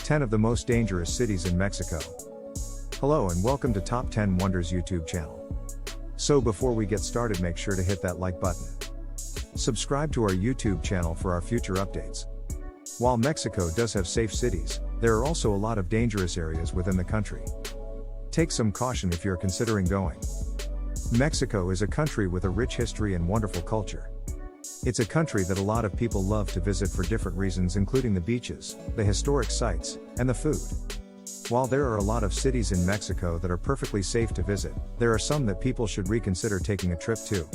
10 of the most dangerous cities in Mexico. Hello and welcome to Top 10 Wonders YouTube channel. So before we get started, make sure to hit that like button. Subscribe to our YouTube channel for our future updates. While Mexico does have safe cities, there are also a lot of dangerous areas within the country. Take some caution if you're considering going. Mexico is a country with a rich history and wonderful culture. It's a country that a lot of people love to visit for different reasons, including the beaches, the historic sites, and the food. While there are a lot of cities in Mexico that are perfectly safe to visit, there are some that people should reconsider taking a trip to.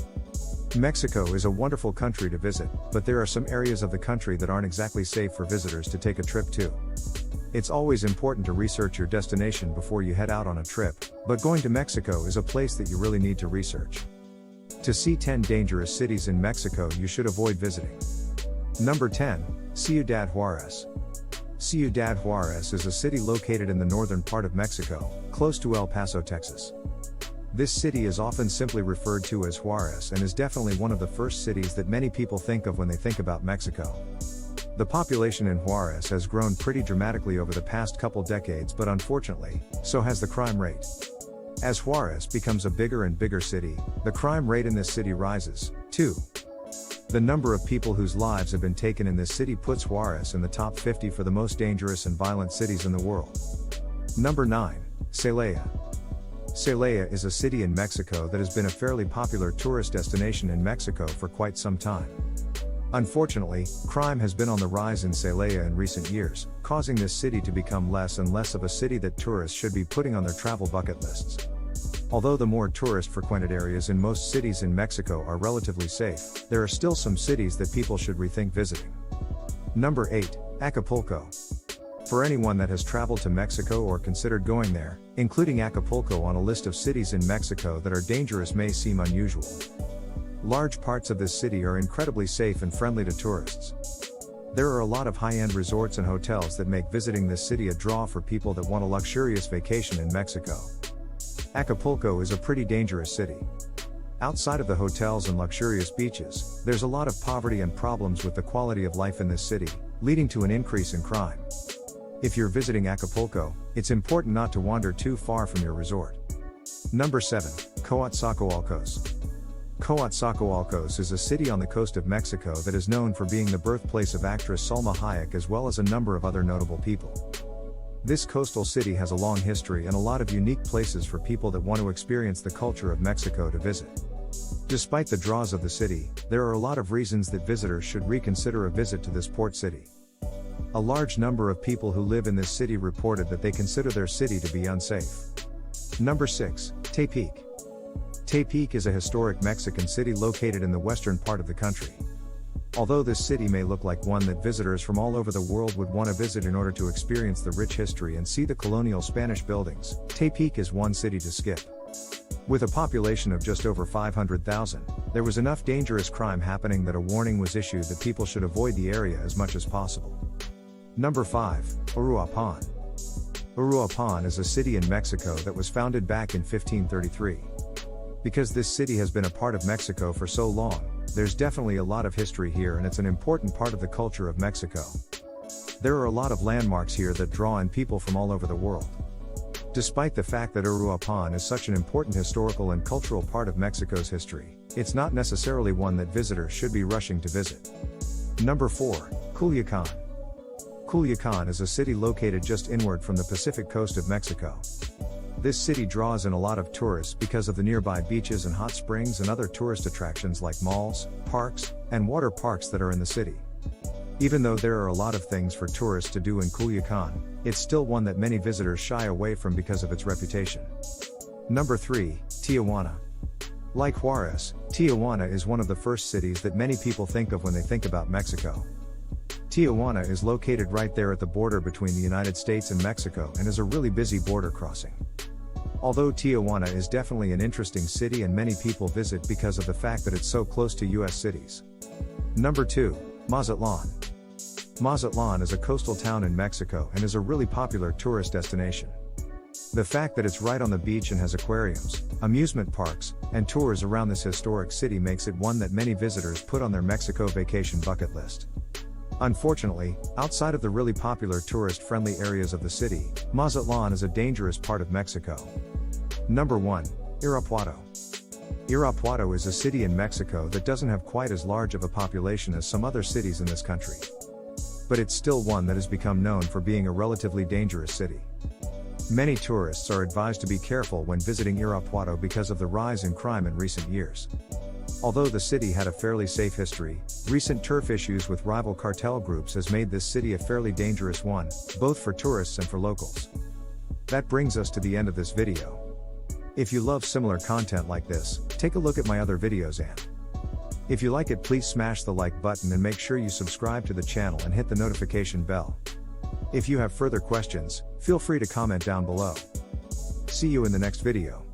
Mexico is a wonderful country to visit, but there are some areas of the country that aren't exactly safe for visitors to take a trip to. It's always important to research your destination before you head out on a trip, but going to Mexico is a place that you really need to research. To see 10 dangerous cities in Mexico you should avoid visiting. Number 10, Ciudad Juarez. Ciudad Juarez is a city located in the northern part of Mexico, close to El Paso, Texas. This city is often simply referred to as Juarez and is definitely one of the first cities that many people think of when they think about Mexico. The population in Juarez has grown pretty dramatically over the past couple decades, but unfortunately, so has the crime rate. As Juarez becomes a bigger and bigger city, the crime rate in this city rises, too. The number of people whose lives have been taken in this city puts Juarez in the top 50 for the most dangerous and violent cities in the world. Number 9, Celaya. Celaya is a city in Mexico that has been a fairly popular tourist destination in Mexico for quite some time. Unfortunately, crime has been on the rise in Celaya in recent years, causing this city to become less and less of a city that tourists should be putting on their travel bucket lists. Although the more tourist-frequented areas in most cities in Mexico are relatively safe, there are still some cities that people should rethink visiting. Number 8, Acapulco. For anyone that has traveled to Mexico or considered going there, including Acapulco on a list of cities in Mexico that are dangerous may seem unusual. Large parts of this city are incredibly safe and friendly to tourists. There are a lot of high-end resorts and hotels that make visiting this city a draw for people that want a luxurious vacation in Mexico. Acapulco is a pretty dangerous city. Outside of the hotels and luxurious beaches, there's a lot of poverty and problems with the quality of life in this city, leading to an increase in crime. If you're visiting Acapulco, it's important not to wander too far from your resort. Number 7, Coatzacoalcos. Coatzacoalcos is a city on the coast of Mexico that is known for being the birthplace of actress Salma Hayek as well as a number of other notable people. This coastal city has a long history and a lot of unique places for people that want to experience the culture of Mexico to visit. Despite the draws of the city, there are a lot of reasons that visitors should reconsider a visit to this port city. A large number of people who live in this city reported that they consider their city to be unsafe. Number 6, Tepic. Tepic is a historic Mexican city located in the western part of the country. Although this city may look like one that visitors from all over the world would want to visit in order to experience the rich history and see the colonial Spanish buildings, Tepic is one city to skip. With a population of just over 500,000, there was enough dangerous crime happening that a warning was issued that people should avoid the area as much as possible. Number 5, Uruapan. Uruapan is a city in Mexico that was founded back in 1533. Because this city has been a part of Mexico for so long, there's definitely a lot of history here and it's an important part of the culture of Mexico. There are a lot of landmarks here that draw in people from all over the world. Despite the fact that Uruapan is such an important historical and cultural part of Mexico's history, it's not necessarily one that visitors should be rushing to visit. Number 4, Culiacan. Culiacan is a city located just inward from the Pacific coast of Mexico. This city draws in a lot of tourists because of the nearby beaches and hot springs and other tourist attractions like malls, parks, and water parks that are in the city. Even though there are a lot of things for tourists to do in Culiacan, it's still one that many visitors shy away from because of its reputation. Number 3, Tijuana. Like Juarez, Tijuana is one of the first cities that many people think of when they think about Mexico. Tijuana is located right there at the border between the United States and Mexico and is a really busy border crossing. Although Tijuana is definitely an interesting city and many people visit because of the fact that it's so close to US cities. Number 2, Mazatlán. Mazatlán is a coastal town in Mexico and is a really popular tourist destination. The fact that it's right on the beach and has aquariums, amusement parks, and tours around this historic city makes it one that many visitors put on their Mexico vacation bucket list. Unfortunately, outside of the really popular tourist-friendly areas of the city, Mazatlán is a dangerous part of Mexico. Number 1. Irapuato. Irapuato is a city in Mexico that doesn't have quite as large of a population as some other cities in this country. But it's still one that has become known for being a relatively dangerous city. Many tourists are advised to be careful when visiting Irapuato because of the rise in crime in recent years. Although the city had a fairly safe history, recent turf issues with rival cartel groups has made this city a fairly dangerous one, both for tourists and for locals. That brings us to the end of this video. If you love similar content like this, take a look at my other videos and if you like it, please smash the like button and make sure you subscribe to the channel and hit the notification bell. If you have further questions, feel free to comment down below. See you in the next video.